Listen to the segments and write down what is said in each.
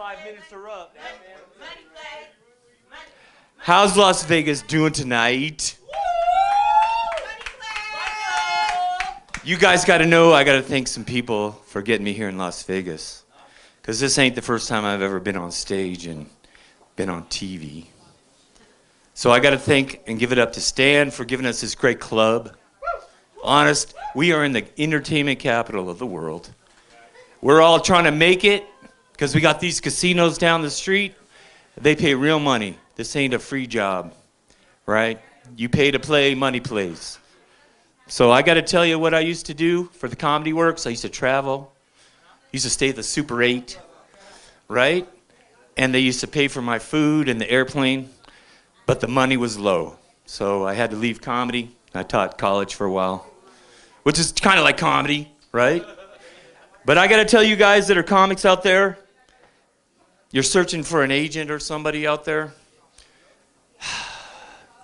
5 minutes are up. How's Las Vegas doing tonight? You guys got to know I got to thank some people for getting me here in Las Vegas. Because this ain't the first time I've ever been on stage and been on TV. So I got to thank and give it up to Stan for giving us this great club. Honest, we are in the entertainment capital of the world. We're all trying to make it because we got these casinos down the street. They pay real money. This ain't a free job, right? You pay to play, money plays. So I got to tell you what I used to do for the Comedy Works. I used to travel. Used to stay at the Super 8, right? And they used to pay for my food and the airplane, but the money was low. So I had to leave comedy. I taught college for a while, which is kind of like comedy, right? But I got to tell you guys that are comics out there, you're searching for an agent or somebody out there.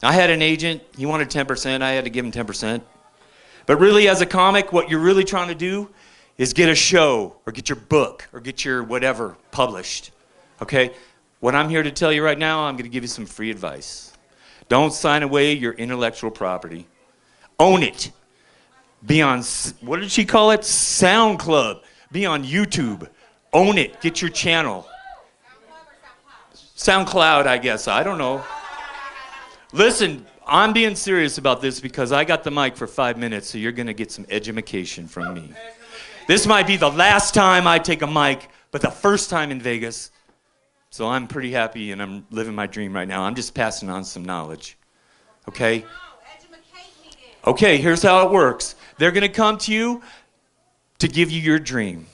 I had an agent. He wanted 10%. I had to give him 10%. But really, as a comic, what you're really trying to do is get a show or get your book or get your whatever published, okay? What I'm here to tell you right now, I'm going to give you some free advice. Don't sign away your intellectual property. Own it. Be on, what did she call it? Sound Club. Be on YouTube. Own it. Get your channel. SoundCloud, I guess. I don't know. Listen, I'm being serious about this because I got the mic for 5 minutes, so you're going to get some education from me. This might be the last time I take a mic, but the first time in Vegas. So I'm pretty happy and I'm living my dream right now. I'm just passing on some knowledge. Okay? Okay, here's how it works. They're going to come to you to give you your dream.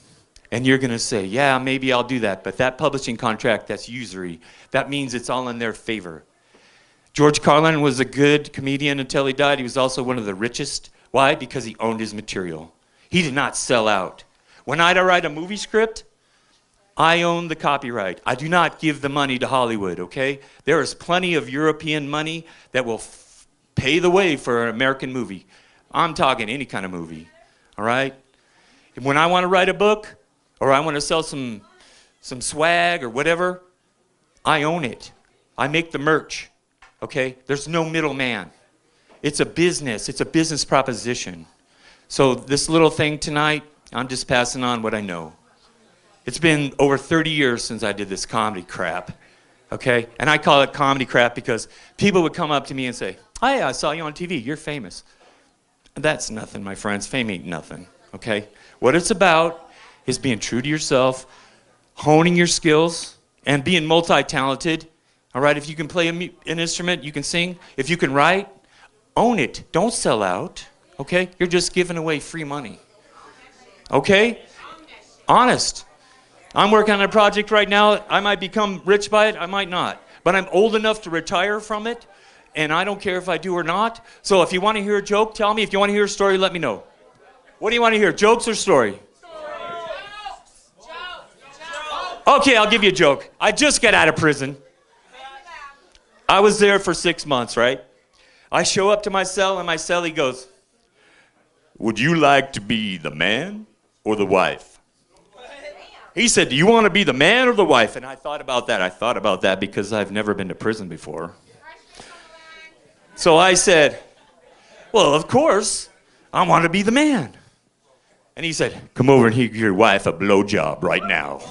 And you're going to say, yeah, maybe I'll do that. But that publishing contract, that's usury. That means it's all in their favor. George Carlin was a good comedian until he died. He was also one of the richest. Why? Because he owned his material. He did not sell out. When I write a movie script, I own the copyright. I do not give the money to Hollywood, okay? There is plenty of European money that will pay the way for an American movie. I'm talking any kind of movie, all right? When I want to write a book or I want to sell some swag or whatever, I own it. I make the merch. Okay? There's no middleman. It's a business proposition. So this little thing tonight, I'm just passing on what I know. It's been over 30 years since I did this comedy crap. Okay? And I call it comedy crap because people would come up to me and say, "Hi, I saw you on TV. You're famous." That's nothing, my friends. Fame ain't nothing. Okay? What it's about is being true to yourself, honing your skills, and being multi-talented. All right, if you can play an instrument, you can sing. If you can write, own it. Don't sell out, okay? You're just giving away free money, okay? Honest. I'm working on a project right now. I might become rich by it. I might not. But I'm old enough to retire from it, and I don't care if I do or not. So if you want to hear a joke, tell me. If you want to hear a story, let me know. What do you want to hear, jokes or story? Okay, I'll give you a joke. I just got out of prison. I was there for 6 months, right? I show up to my cell, and my cellie goes, "Would you like to be the man or the wife?" He said, "Do you want to be the man or the wife?" And I thought about that. I thought about that because I've never been to prison before. So I said, "Well, of course, I want to be the man." And he said, "Come over and give your wife a blowjob right now."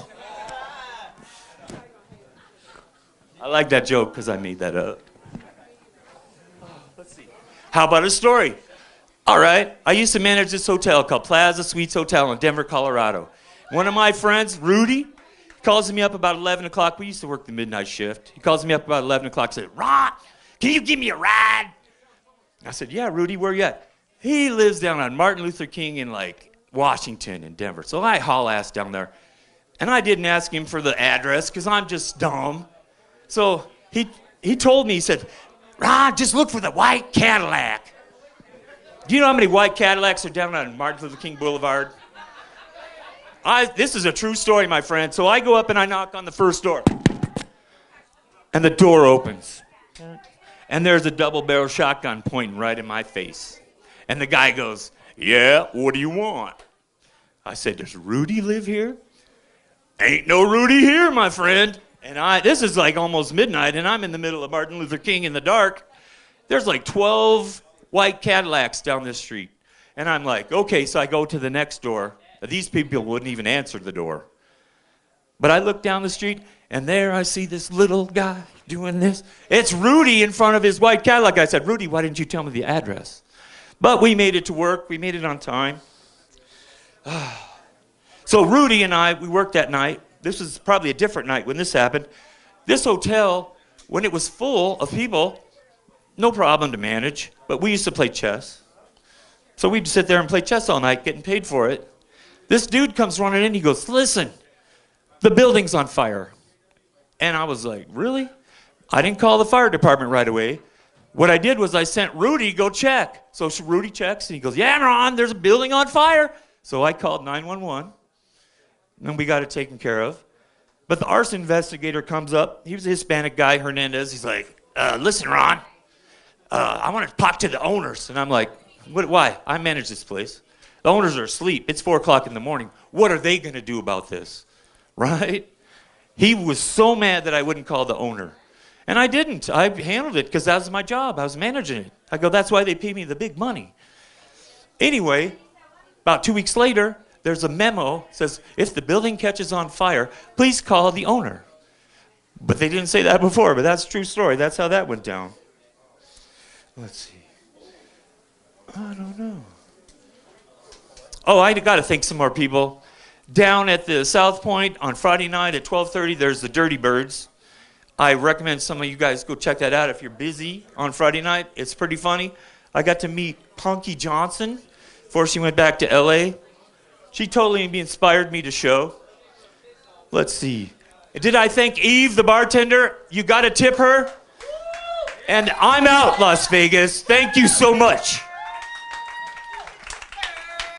I like that joke because I made that up. Let's see. How about a story? All right. I used to manage this hotel called Plaza Suites Hotel in Denver, Colorado. One of my friends, Rudy, calls me up about 11 o'clock. We used to work the midnight shift. He calls me up about 11 o'clock and said, "Ron, can you give me a ride?" I said, "Yeah, Rudy, where you at?" He lives down on Martin Luther King in Washington in Denver. So I haul ass down there. And I didn't ask him for the address because I'm just dumb. So he told me, he said, "Ron, just look for the white Cadillac." Do you know how many white Cadillacs are down on Martin Luther King Boulevard? This is a true story, my friend. So I go up and I knock on the first door. And the door opens. And there's a double-barrel shotgun pointing right in my face. And the guy goes, "Yeah, what do you want?" I said, "Does Rudy live here?" Ain't no Rudy here, my friend. And this is like almost midnight, and I'm in the middle of Martin Luther King in the dark. There's like 12 white Cadillacs down this street. And I'm like, okay, so I go to the next door. These people wouldn't even answer the door. But I look down the street, and there I see this little guy doing this. It's Rudy in front of his white Cadillac. I said, Rudy, why didn't you tell me the address? But we made it to work. We made it on time. So Rudy and I, we worked that night. This was probably a different night when this happened. This hotel, when it was full of people, no problem to manage, but we used to play chess. So we'd sit there and play chess all night, getting paid for it. This dude comes running in, he goes, listen, the building's on fire. And I was like, really? I didn't call the fire department right away. What I did was I sent Rudy go check. So Rudy checks, and he goes, yeah, Ron, there's a building on fire. So I called 911. And we got it taken care of. But the arson investigator comes up. He was a Hispanic guy, Hernandez. He's like, listen, Ron, I want to talk to the owners. And I'm like, why? I manage this place. The owners are asleep. It's 4 o'clock in the morning. What are they going to do about this? Right? He was so mad that I wouldn't call the owner. And I didn't. I handled it because that was my job. I was managing it. I go, that's why they pay me the big money. Anyway, about 2 weeks later, there's a memo that says, if the building catches on fire, please call the owner. But they didn't say that before, but that's a true story. That's how that went down. Let's see. I don't know. Oh, I got to thank some more people. Down at the South Point on Friday night at 12:30, there's the Dirty Birds. I recommend some of you guys go check that out if you're busy on Friday night. It's pretty funny. I got to meet Punky Johnson before she went back to L.A. She totally inspired me to show. Let's see. Did I thank Eve, the bartender? You got to tip her? And I'm out, Las Vegas. Thank you so much.